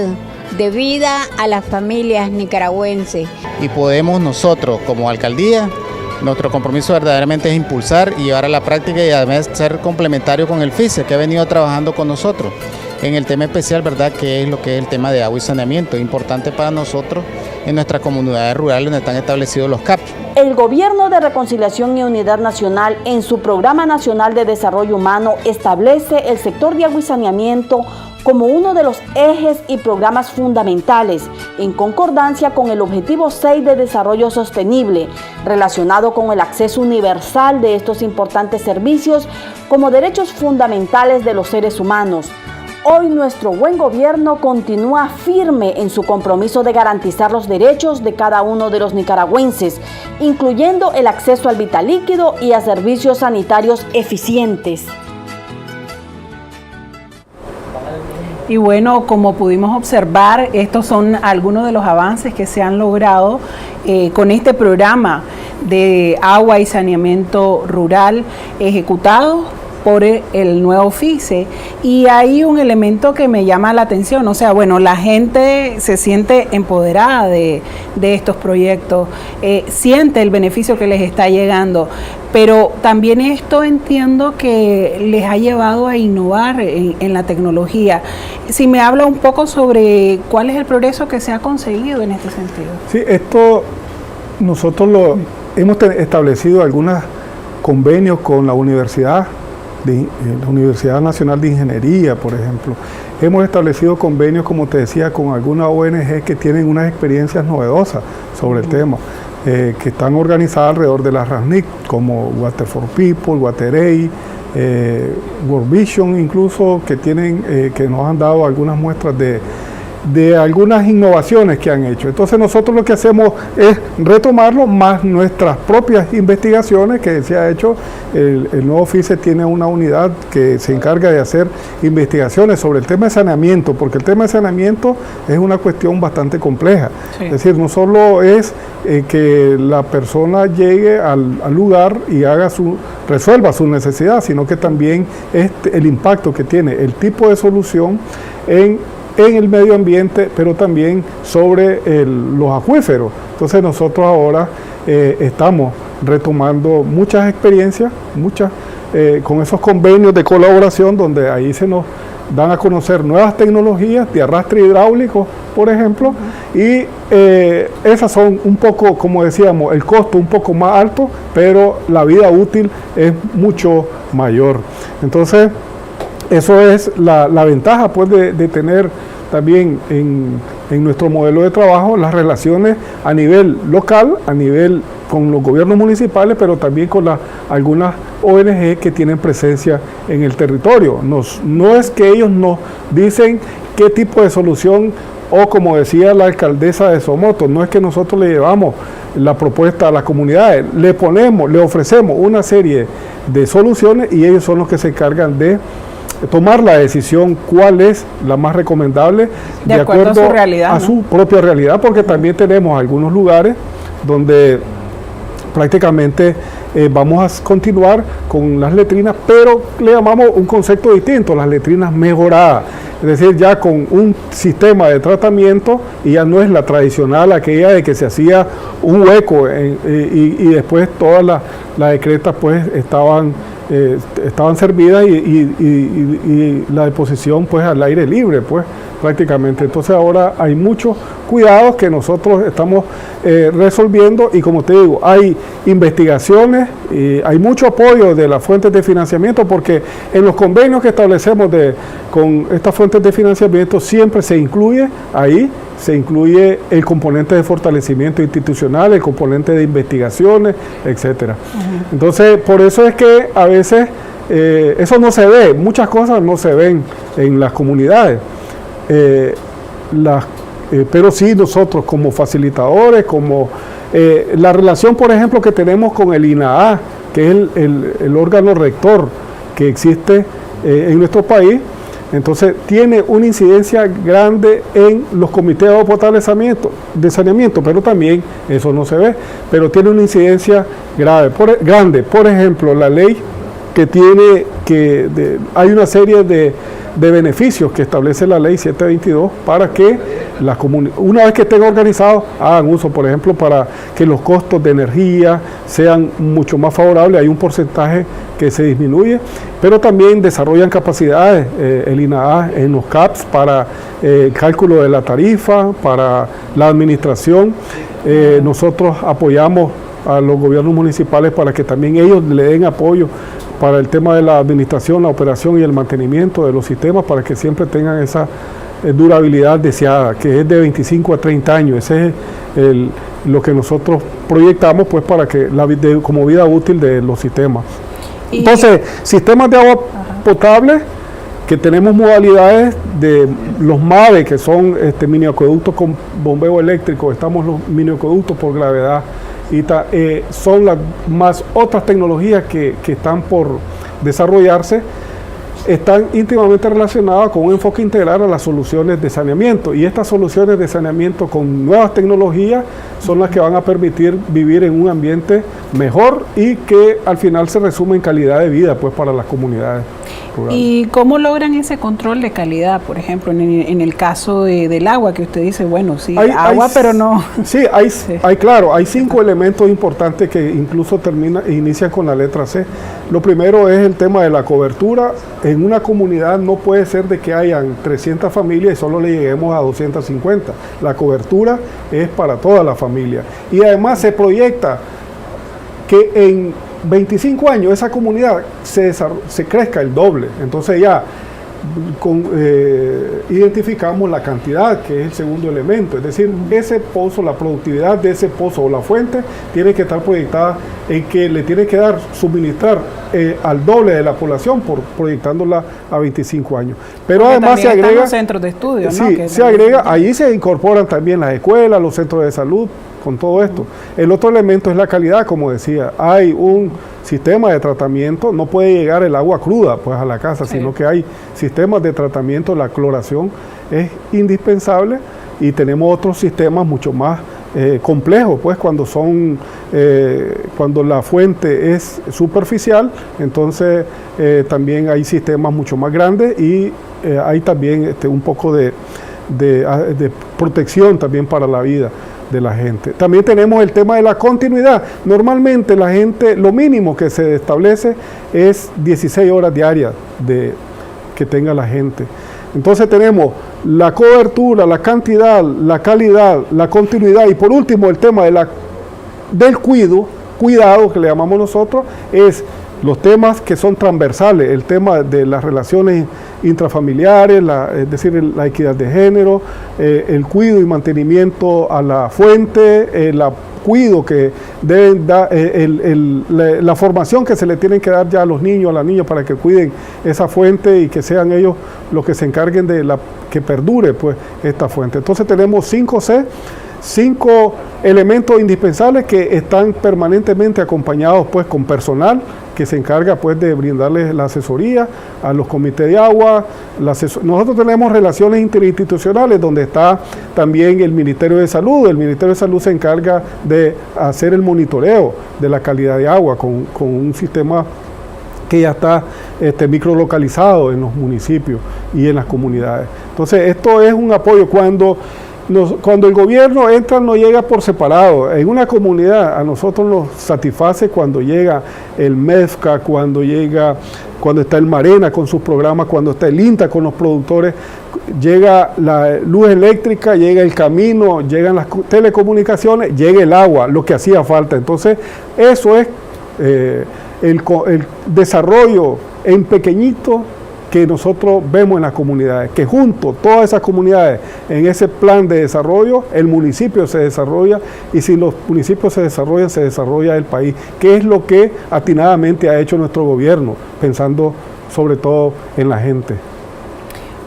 de vida a las familias nicaragüenses. Y podemos nosotros como alcaldía, nuestro compromiso verdaderamente es impulsar y llevar a la práctica y además ser complementario con el FICE, que ha venido trabajando con nosotros en el tema especial, ¿verdad?, que es lo que es el tema de agua y saneamiento, importante para nosotros en nuestras comunidades rurales donde están establecidos los CAP. El Gobierno de Reconciliación y Unidad Nacional, en su Programa Nacional de Desarrollo Humano, establece el sector de agua y saneamiento como uno de los ejes y programas fundamentales, en concordancia con el Objetivo 6 de Desarrollo Sostenible, relacionado con el acceso universal de estos importantes servicios como derechos fundamentales de los seres humanos. Hoy nuestro buen gobierno continúa firme en su compromiso de garantizar los derechos de cada uno de los nicaragüenses, incluyendo el acceso al vital líquido y a servicios sanitarios eficientes. Y bueno, como pudimos observar, estos son algunos de los avances que se han logrado con este programa de agua y saneamiento rural ejecutado por el nuevo FICE. Y hay un elemento que me llama la atención, o sea, bueno, la gente se siente empoderada de estos proyectos, siente el beneficio que les está llegando, pero también esto entiendo que les ha llevado a innovar en la tecnología. Si me habla un poco sobre cuál es el progreso que se ha conseguido en este sentido. Sí, esto nosotros hemos establecido algunos convenios con la Universidad Nacional de Ingeniería, por ejemplo. Hemos establecido convenios, como te decía, con algunas ONG que tienen unas experiencias novedosas sobre el tema, que están organizadas alrededor de la RASNIC, como Water for People, WaterAid, World Vision, incluso, que nos han dado algunas muestras de algunas innovaciones que han hecho. Entonces nosotros lo que hacemos es retomarlo, más nuestras propias investigaciones que se ha hecho. El nuevo FICE tiene una unidad que se encarga de hacer investigaciones sobre el tema de saneamiento, porque el tema de saneamiento es una cuestión bastante compleja. Sí. Es decir, no solo es que la persona llegue al lugar y resuelva su necesidad, sino que también es el impacto que tiene, el tipo de solución en el medio ambiente, pero también sobre los acuíferos. Entonces nosotros ahora estamos retomando muchas experiencias, con esos convenios de colaboración donde ahí se nos dan a conocer nuevas tecnologías de arrastre hidráulico, por ejemplo, y esas son un poco, como decíamos, el costo un poco más alto, pero la vida útil es mucho mayor. Entonces, eso es la ventaja pues, de tener también en nuestro modelo de trabajo las relaciones a nivel local, a nivel con los gobiernos municipales, pero también con algunas ONG que tienen presencia en el territorio. No es que ellos nos dicen qué tipo de solución, o como decía la alcaldesa de Somoto, no es que nosotros le llevamos la propuesta a las comunidades, le ofrecemos una serie de soluciones y ellos son los que se encargan de tomar la decisión cuál es la más recomendable de acuerdo a su realidad, a su propia realidad, porque también tenemos algunos lugares donde prácticamente vamos a continuar con las letrinas, pero le llamamos un concepto distinto, las letrinas mejoradas, es decir, ya con un sistema de tratamiento y ya no es la tradicional, aquella de que se hacía un hueco y después todas las excretas pues estaban servidas y la deposición pues al aire libre pues prácticamente. Entonces ahora hay muchos cuidados que nosotros estamos resolviendo y como te digo, hay investigaciones, hay mucho apoyo de las fuentes de financiamiento porque en los convenios que establecemos con estas fuentes de financiamiento siempre se incluye el componente de fortalecimiento institucional, el componente de investigaciones, etcétera. Entonces, por eso es que a veces eso no se ve, muchas cosas no se ven en las comunidades, pero sí nosotros como facilitadores, como la relación, por ejemplo, que tenemos con el INAH, que es el órgano rector que existe en nuestro país. Entonces tiene una incidencia grande en los comités de de saneamiento, pero también eso no se ve, pero tiene una incidencia grande. Por ejemplo, la ley hay una serie de beneficios que establece la ley 722 para que las comunidades, una vez que estén organizados, hagan uso, por ejemplo, para que los costos de energía sean mucho más favorables, hay un porcentaje que se disminuye, pero también desarrollan capacidades, el INAH en los CAPS para cálculo de la tarifa, para la administración. Nosotros apoyamos a los gobiernos municipales para que también ellos le den apoyo para el tema de la administración, la operación y el mantenimiento de los sistemas para que siempre tengan esa durabilidad deseada, que es de 25 a 30 años. Ese es lo que nosotros proyectamos pues para que como vida útil de los sistemas. Entonces, sistemas de agua potable, que tenemos modalidades de los MAVE, que son mini acueductos con bombeo eléctrico, estamos los mini acueductos por gravedad, y son las más otras tecnologías que están por desarrollarse, están íntimamente relacionadas con un enfoque integral a las soluciones de saneamiento, y estas soluciones de saneamiento con nuevas tecnologías son las que van a permitir vivir en un ambiente mejor y que al final se resume en calidad de vida pues para las comunidades rurales. ¿Y cómo logran ese control de calidad? Por ejemplo, en el caso del agua, que usted dice, bueno, sí, pero no. Sí, hay 5 elementos importantes que incluso inician con la letra C. Lo primero es el tema de la cobertura. En una comunidad no puede ser de que hayan 300 familias y solo le lleguemos a 250. La cobertura es para toda la familia. Y además se proyecta que en 25 años esa comunidad se crezca el doble. Entonces ya identificamos la cantidad, que es el segundo elemento, es decir, ese pozo, la productividad de ese pozo o la fuente tiene que estar proyectada en que le tiene que suministrar al doble de la población, proyectándola a 25 años. Pero porque además se agrega los centros de estudio, sí, ¿no? se agrega, ahí se incorporan también las escuelas, los centros de salud, con todo esto. El otro elemento es la calidad, como decía, hay un sistema de tratamiento, no puede llegar el agua cruda pues a la casa, sino que hay sistemas de tratamiento, la cloración es indispensable y tenemos otros sistemas mucho más complejos, pues cuando la fuente es superficial, entonces también hay sistemas mucho más grandes y hay también un poco de protección también para la vida de la gente. También tenemos el tema de la continuidad. Normalmente la gente, lo mínimo que se establece es 16 horas diarias que tenga la gente. Entonces tenemos la cobertura, la cantidad, la calidad, la continuidad y por último el tema del cuidado que le llamamos nosotros, es los temas que son transversales, el tema de las relaciones intrafamiliares, es decir, la equidad de género, el cuidado y mantenimiento a la fuente, el cuidado que deben dar, la formación que se le tienen que dar ya a los niños, a las niñas para que cuiden esa fuente y que sean ellos los que se encarguen de que perdure pues esta fuente. Entonces tenemos 5 elementos indispensables que están permanentemente acompañados pues con personal que se encarga pues de brindarles la asesoría a los comités de agua. Nosotros tenemos relaciones interinstitucionales donde está también el Ministerio de Salud. El Ministerio de Salud se encarga de hacer el monitoreo de la calidad de agua con un sistema que ya está microlocalizado en los municipios y en las comunidades. Entonces esto es un apoyo cuando el gobierno entra, no llega por separado. En una comunidad a nosotros nos satisface cuando llega el MEFCA, cuando está el Marena con sus programas, cuando está el INTA con los productores, llega la luz eléctrica, llega el camino, llegan las telecomunicaciones, llega el agua, lo que hacía falta. Entonces eso es el desarrollo en pequeñito que nosotros vemos en las comunidades, que junto todas esas comunidades en ese plan de desarrollo, el municipio se desarrolla, y si los municipios se desarrolla el país, que es lo que atinadamente ha hecho nuestro gobierno, pensando sobre todo en la gente.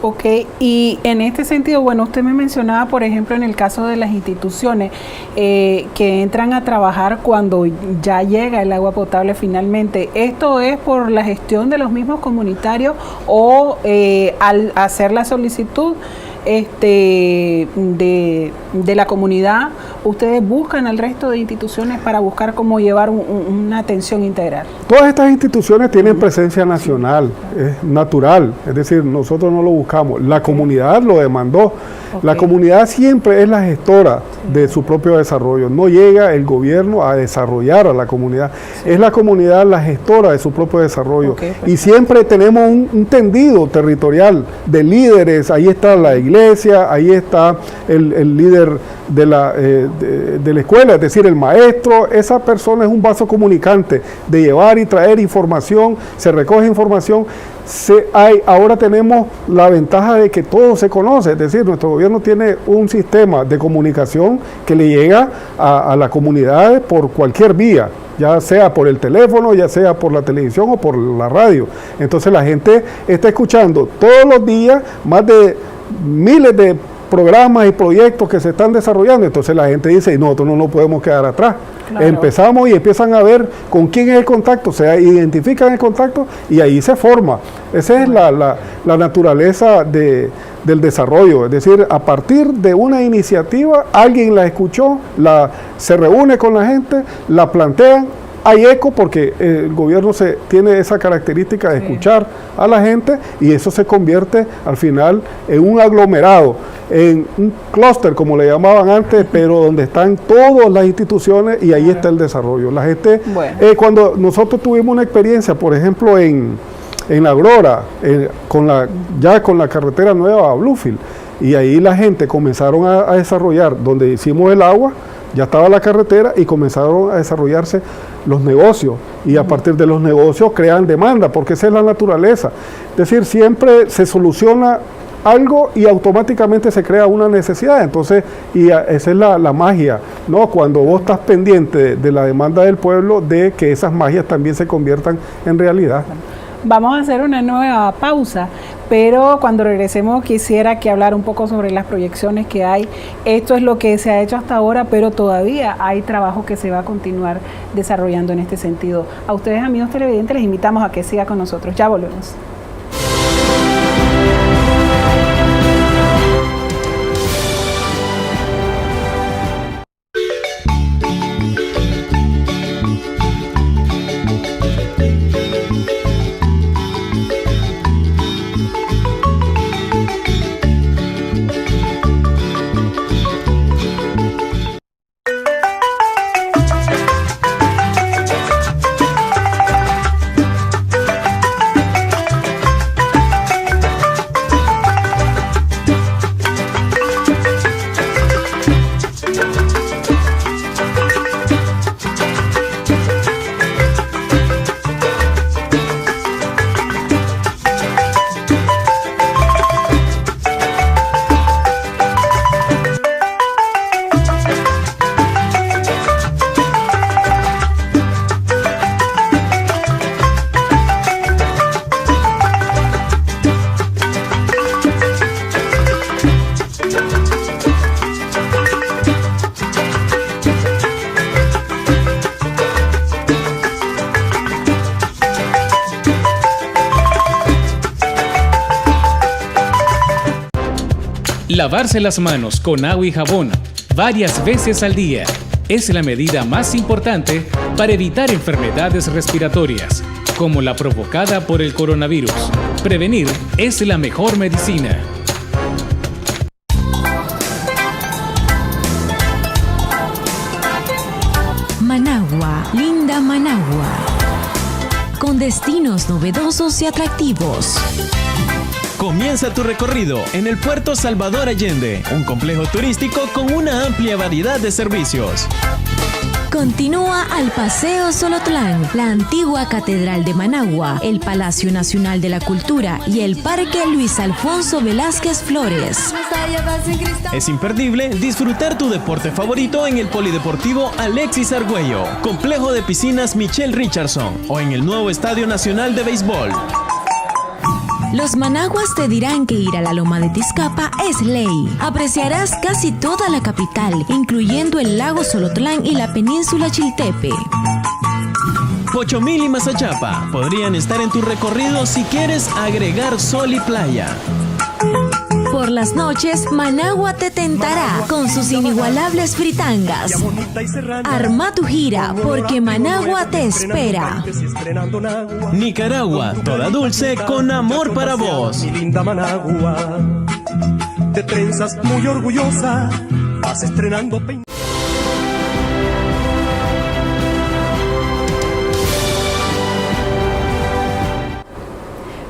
Ok, y en este sentido, bueno, usted me mencionaba, por ejemplo, en el caso de las instituciones que entran a trabajar cuando ya llega el agua potable finalmente. ¿Esto es por la gestión de los mismos comunitarios o al hacer la solicitud de la comunidad, ustedes buscan al resto de instituciones para buscar cómo llevar una atención integral? Todas estas instituciones tienen presencia nacional, es natural, es decir, nosotros no lo buscamos, la comunidad lo demandó. La comunidad siempre es la gestora de su propio desarrollo, no llega el gobierno a desarrollar a la comunidad, es la comunidad la gestora de su propio desarrollo, y siempre tenemos un tendido territorial de líderes. Ahí está la iglesia, ahí está el líder de la escuela, es decir, el maestro. Esa persona es un vaso comunicante de llevar y traer información, se recoge información. Ahora tenemos la ventaja de que todo se conoce, es decir, nuestro gobierno tiene un sistema de comunicación que le llega a la comunidad por cualquier vía, ya sea por el teléfono, ya sea por la televisión o por la radio. Entonces la gente está escuchando todos los días más de miles de programas y proyectos que se están desarrollando. Entonces la gente dice, nosotros no nos podemos quedar atrás. Claro. Empezamos y empiezan a ver con quién es el contacto, se identifican el contacto y ahí se forma. Esa es la naturaleza del desarrollo, es decir, a partir de una iniciativa, alguien la escuchó, se reúne con la gente, la plantean, hay eco porque el gobierno tiene esa característica de escuchar a la gente, y eso se convierte al final en un aglomerado, en un clúster como le llamaban antes, pero donde están todas las instituciones, y ahí está el desarrollo. La gente, cuando nosotros tuvimos una experiencia, por ejemplo, en La Aurora, con la carretera nueva a Bluefield, y ahí la gente comenzaron a desarrollar, donde hicimos el agua, ya estaba la carretera y comenzaron a desarrollarse los negocios, y a partir de los negocios crean demanda, porque esa es la naturaleza. Es decir, siempre se soluciona algo y automáticamente se crea una necesidad. Entonces, y esa es la magia, ¿no? Cuando vos estás pendiente de la demanda del pueblo, de que esas magias también se conviertan en realidad. Vamos a hacer una nueva pausa, pero cuando regresemos quisiera que hablara un poco sobre las proyecciones que hay. Esto es lo que se ha hecho hasta ahora, pero todavía hay trabajo que se va a continuar desarrollando en este sentido. A ustedes, amigos televidentes, les invitamos a que sigan con nosotros. Ya volvemos. Lavarse las manos con agua y jabón varias veces al día es la medida más importante para evitar enfermedades respiratorias, como la provocada por el coronavirus. Prevenir es la mejor medicina. Managua, linda Managua, con destinos novedosos y atractivos. Comienza tu recorrido en el Puerto Salvador Allende, un complejo turístico con una amplia variedad de servicios. Continúa al Paseo Solotlán, la antigua Catedral de Managua, el Palacio Nacional de la Cultura y el Parque Luis Alfonso Velázquez Flores. Es imperdible disfrutar tu deporte favorito en el Polideportivo Alexis Argüello, Complejo de Piscinas Michelle Richardson o en el nuevo Estadio Nacional de Béisbol. Los managuas te dirán que ir a la Loma de Tizcapa es ley. Apreciarás casi toda la capital, incluyendo el lago Solotlán y la península Chiltepe. Pochomil y Mazachapa podrían estar en tu recorrido si quieres agregar sol y playa. Por las noches, Managua te tentará con sus inigualables fritangas. Arma tu gira, porque Managua te espera. Nicaragua, toda dulce, con amor para vos. Mi linda Managua, de trenzas muy orgullosa, vas estrenando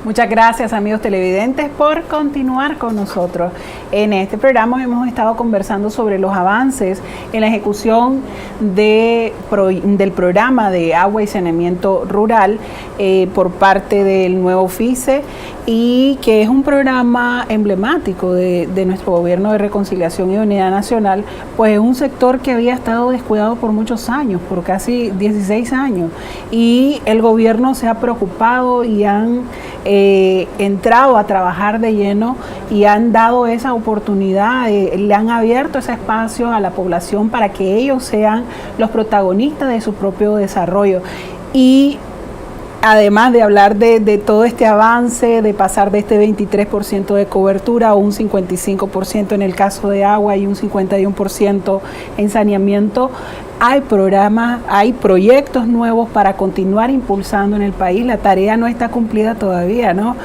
Muchas gracias, amigos televidentes, por continuar con nosotros. En este programa hemos estado conversando sobre los avances en la ejecución del programa de agua y saneamiento rural por parte del nuevo FICE, y que es un programa emblemático de nuestro gobierno de reconciliación y unidad nacional, pues es un sector que había estado descuidado por muchos años, por casi 16 años, y el gobierno se ha preocupado y han entrado a trabajar de lleno y han dado esa oportunidad, le han abierto ese espacio a la población para que ellos sean los protagonistas de su propio desarrollo. Y además de hablar de todo este avance, de pasar de este 23% de cobertura a un 55% en el caso de agua y un 51% en saneamiento, hay programas, hay proyectos nuevos para continuar impulsando en el país. La tarea no está cumplida todavía, ¿no?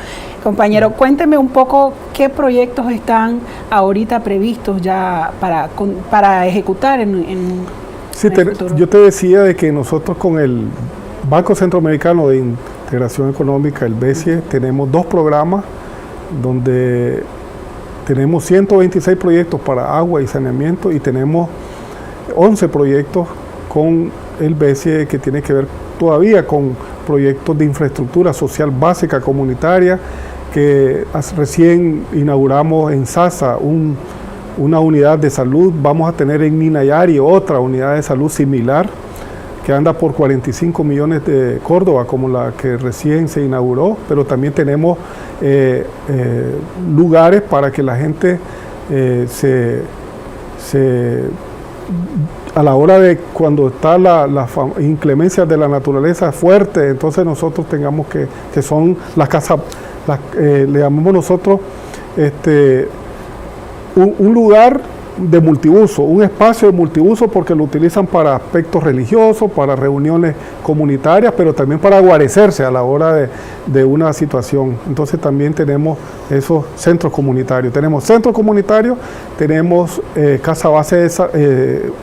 Compañero, cuénteme un poco qué proyectos están ahorita previstos ya para ejecutar en sí, el futuro. Yo te decía de que nosotros con el Banco Centroamericano de Integración Económica, el BCE, tenemos 2 programas donde tenemos 126 proyectos para agua y saneamiento y tenemos 11 proyectos con el BCE que tiene que ver todavía con proyectos de infraestructura social básica comunitaria, que recién inauguramos en Sasa una unidad de salud. Vamos a tener en Ninayari otra unidad de salud similar que anda por 45 millones de Córdoba, como la que recién se inauguró, pero también tenemos lugares para que la gente a la hora de cuando está la inclemencia de la naturaleza fuerte, entonces nosotros tengamos que son las casas, le llamamos nosotros un lugar de multiuso, un espacio de multiuso, porque lo utilizan para aspectos religiosos, para reuniones comunitarias, pero también para guarecerse a la hora de una situación. Entonces también tenemos esos centros comunitarios. Tenemos centros comunitarios, tenemos casa base,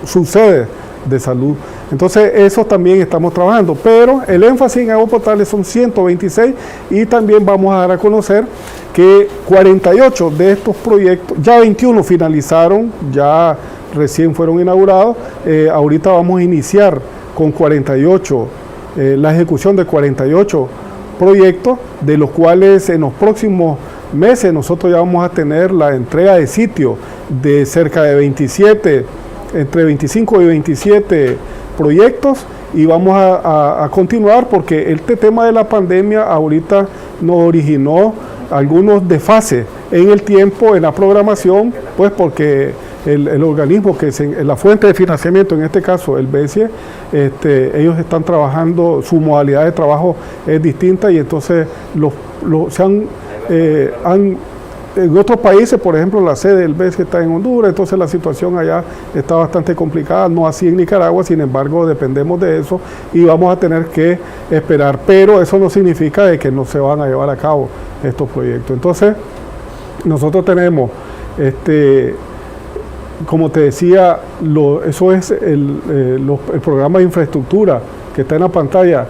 su sede de salud. Entonces eso también estamos trabajando, pero el énfasis en agua potable son 126 y también vamos a dar a conocer que 48 de estos proyectos, ya 21 finalizaron, ya recién fueron inaugurados. Ahorita vamos a iniciar con 48, la ejecución de 48 proyectos, de los cuales en los próximos meses nosotros ya vamos a tener la entrega de sitio de cerca de 27, entre 25 y 27 proyectos, y vamos a continuar porque este tema de la pandemia ahorita nos originó algunos desfases en el tiempo, en la programación, pues porque el organismo la fuente de financiamiento, en este caso el BCE, ellos están trabajando, su modalidad de trabajo es distinta, y entonces han en otros países, por ejemplo, la sede del BES está en Honduras, entonces la situación allá está bastante complicada, no así en Nicaragua, sin embargo dependemos de eso y vamos a tener que esperar, pero eso no significa de que no se van a llevar a cabo estos proyectos. Entonces, nosotros tenemos, como te decía, eso es el programa de infraestructura que está en la pantalla,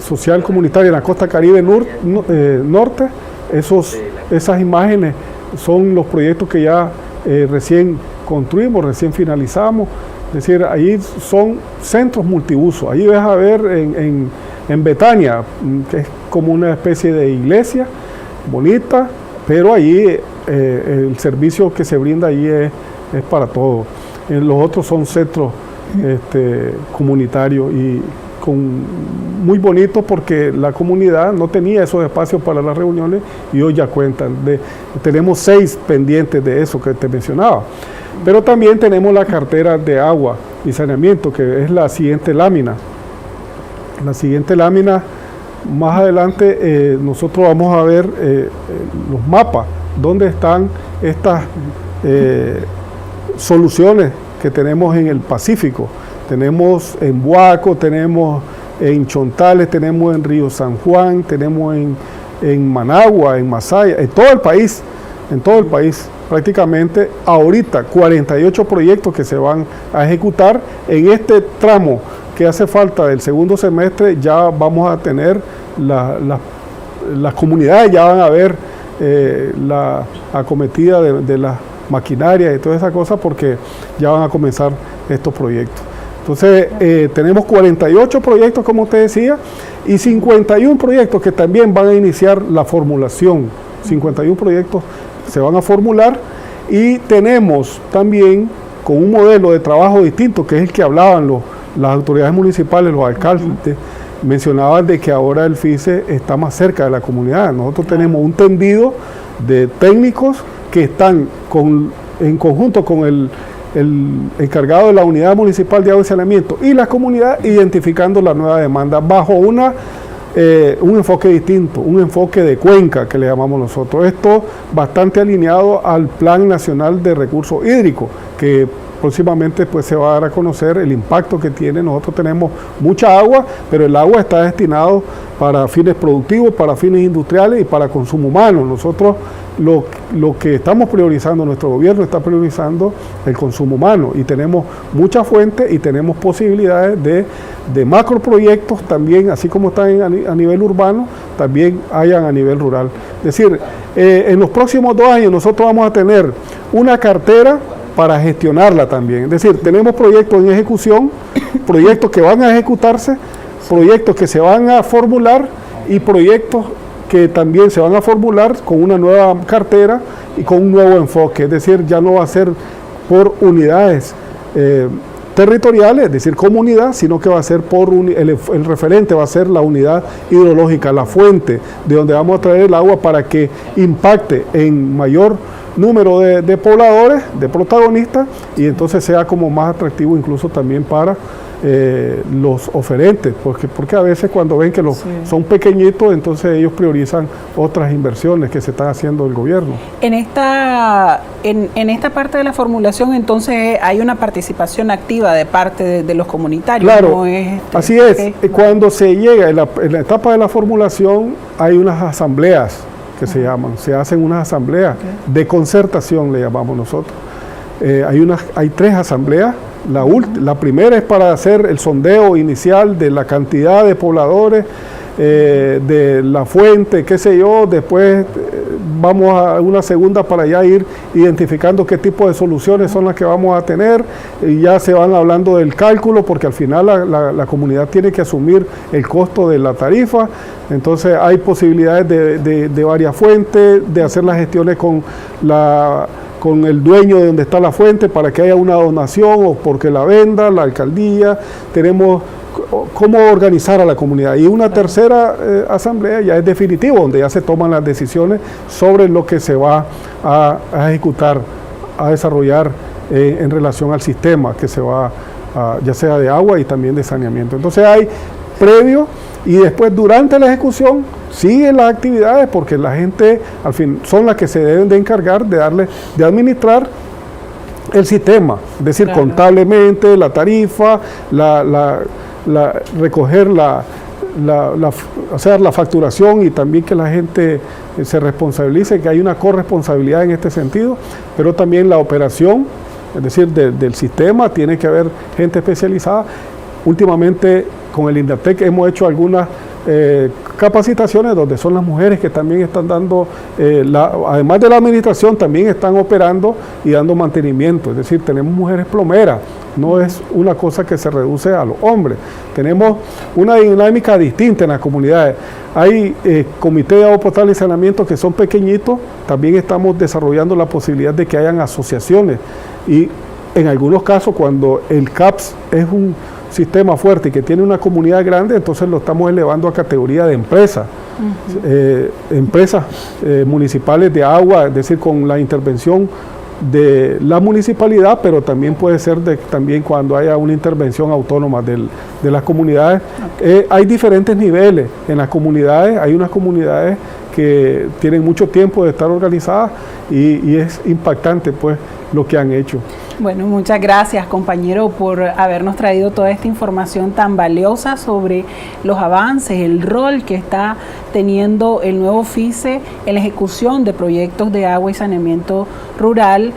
social comunitaria en la costa Caribe norte. Esas imágenes son los proyectos que ya recién construimos, recién finalizamos. Es decir, ahí son centros multiuso. Ahí vas a ver en Betania, que es como una especie de iglesia bonita, pero ahí el servicio que se brinda allí es para todos. Los otros son centros comunitarios y muy bonitos porque la comunidad no tenía esos espacios para las reuniones y hoy ya cuentan. Tenemos 6 pendientes de eso que te mencionaba. Pero también tenemos la cartera de agua y saneamiento, que es la siguiente lámina. La siguiente lámina, más adelante nosotros vamos a ver los mapas, dónde están estas soluciones que tenemos en el Pacífico. Tenemos en Buaco, tenemos en Chontales, tenemos en Río San Juan, tenemos en Managua, en Masaya, en todo el país, prácticamente ahorita 48 proyectos que se van a ejecutar en este tramo que hace falta del segundo semestre. Ya vamos a tener las comunidades, ya van a ver la acometida de las maquinarias y toda esa cosa, porque ya van a comenzar estos proyectos. Entonces, tenemos 48 proyectos, como te decía, y 51 proyectos que también van a iniciar la formulación. 51 proyectos se van a formular y tenemos también con un modelo de trabajo distinto, que es el que hablaban las autoridades municipales, los alcaldes, mencionaban de que ahora el FICE está más cerca de la comunidad. Nosotros tenemos un tendido de técnicos que están en conjunto con el encargado de la Unidad Municipal de Agua y Saneamiento y la comunidad, identificando la nueva demanda bajo un enfoque distinto, un enfoque de cuenca que le llamamos nosotros. Esto bastante alineado al Plan Nacional de Recursos Hídricos, que próximamente pues se va a dar a conocer el impacto que tiene. Nosotros tenemos mucha agua, pero el agua está destinado para fines productivos, para fines industriales y para consumo humano. Nosotros lo que estamos priorizando, nuestro gobierno está priorizando el consumo humano, y tenemos muchas fuentes y tenemos posibilidades de macroproyectos también, así como están a nivel urbano, también hayan a nivel rural. Es decir, en los próximos 2 años nosotros vamos a tener una cartera para gestionarla también. Es decir, tenemos proyectos en ejecución, proyectos que van a ejecutarse, proyectos que se van a formular y proyectos que también se van a formular con una nueva cartera y con un nuevo enfoque. Es decir, ya no va a ser por unidades territoriales, es decir, comunidad, sino que va a ser por el referente va a ser la unidad hidrológica, la fuente de donde vamos a traer el agua para que impacte en mayor número de pobladores, de protagonistas, y entonces sea como más atractivo incluso también para los oferentes, porque a veces cuando ven que son pequeñitos, entonces ellos priorizan otras inversiones que se están haciendo el gobierno. En esta parte de la formulación, entonces hay una participación activa de parte de los comunitarios. Claro, ¿no? Así es. Okay. Cuando se llega en la etapa de la formulación, hay unas asambleas que se llaman, se hacen unas asambleas de concertación, le llamamos nosotros. Hay 3 asambleas. La primera es para hacer el sondeo inicial de la cantidad de pobladores, de la fuente, qué sé yo. Después vamos a una segunda para ya ir identificando qué tipo de soluciones son las que vamos a tener, y ya se van hablando del cálculo, porque al final la comunidad tiene que asumir el costo de la tarifa. Entonces hay posibilidades de varias fuentes, de hacer las gestiones con el dueño de donde está la fuente para que haya una donación o porque la venda, la alcaldía. Tenemos cómo organizar a la comunidad. Y una tercera asamblea ya es definitivo, donde ya se toman las decisiones sobre lo que se va a ejecutar, a desarrollar en relación al sistema que se va ya sea de agua y también de saneamiento. Entonces previo, y después durante la ejecución siguen las actividades, porque la gente al fin son las que se deben de encargar de administrar el sistema, es decir, claro, contablemente, la tarifa, recoger hacer la facturación, y también que la gente se responsabilice, que hay una corresponsabilidad en este sentido, pero también la operación, es decir, del sistema, tiene que haber gente especializada. Últimamente con el INDATEC hemos hecho algunas capacitaciones donde son las mujeres que también están dando, además de la administración, también están operando y dando mantenimiento. Es decir, tenemos mujeres plomeras, no es una cosa que se reduce a los hombres. Tenemos una dinámica distinta en las comunidades. Hay comités de agua potable y saneamiento que son pequeñitos. También estamos desarrollando la posibilidad de que hayan asociaciones, y en algunos casos, cuando el CAPS es un sistema fuerte y que tiene una comunidad grande, entonces lo estamos elevando a categoría de empresa. Empresas municipales de agua, es decir, con la intervención de la municipalidad, pero también puede ser también cuando haya una intervención autónoma de las comunidades. Hay diferentes niveles en las comunidades. Hay unas comunidades que tienen mucho tiempo de estar organizadas, y es impactante pues lo que han hecho. Bueno, muchas gracias, compañero, por habernos traído toda esta información tan valiosa sobre los avances, el rol que está teniendo el nuevo FICE en la ejecución de proyectos de agua y saneamiento rural,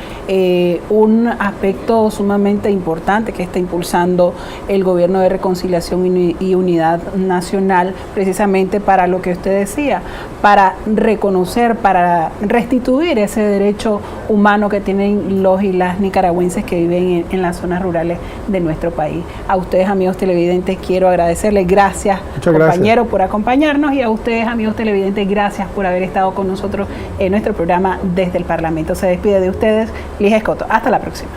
un aspecto sumamente importante que está impulsando el Gobierno de Reconciliación y Unidad Nacional, precisamente para lo que usted decía, para reconocer, para restituir ese derecho humano que tienen los y las nicaragüenses que viven en las zonas rurales de nuestro país. A ustedes, amigos televidentes, quiero agradecerles. Gracias, compañero, por acompañarnos, y a ustedes, amigos televidentes, gracias por haber estado con nosotros en nuestro programa Desde el Parlamento. Se despide de ustedes Ligia Escoto. Hasta la próxima.